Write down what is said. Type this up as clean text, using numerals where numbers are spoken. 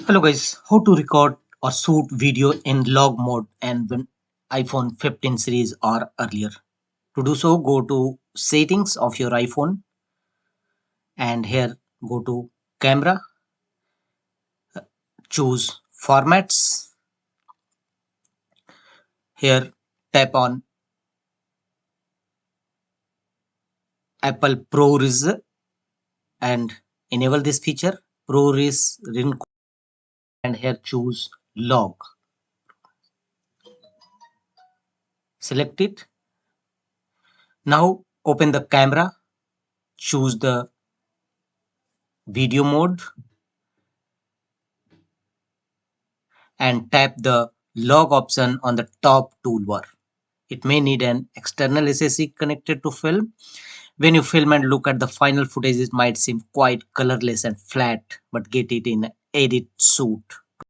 Hello guys, how to record or shoot video in log mode and when iPhone 15 series or earlier. To do so, go to settings of your iPhone and here go to camera, choose formats. Here tap on Apple ProRes and enable this feature. ProRes and here choose log. Select it. Now open the camera, choose the video mode and tap the log option on the top toolbar. It may need an external SSD connected to film. When you film and look at the final footage, it might seem quite colorless and flat, but get it in edit suite.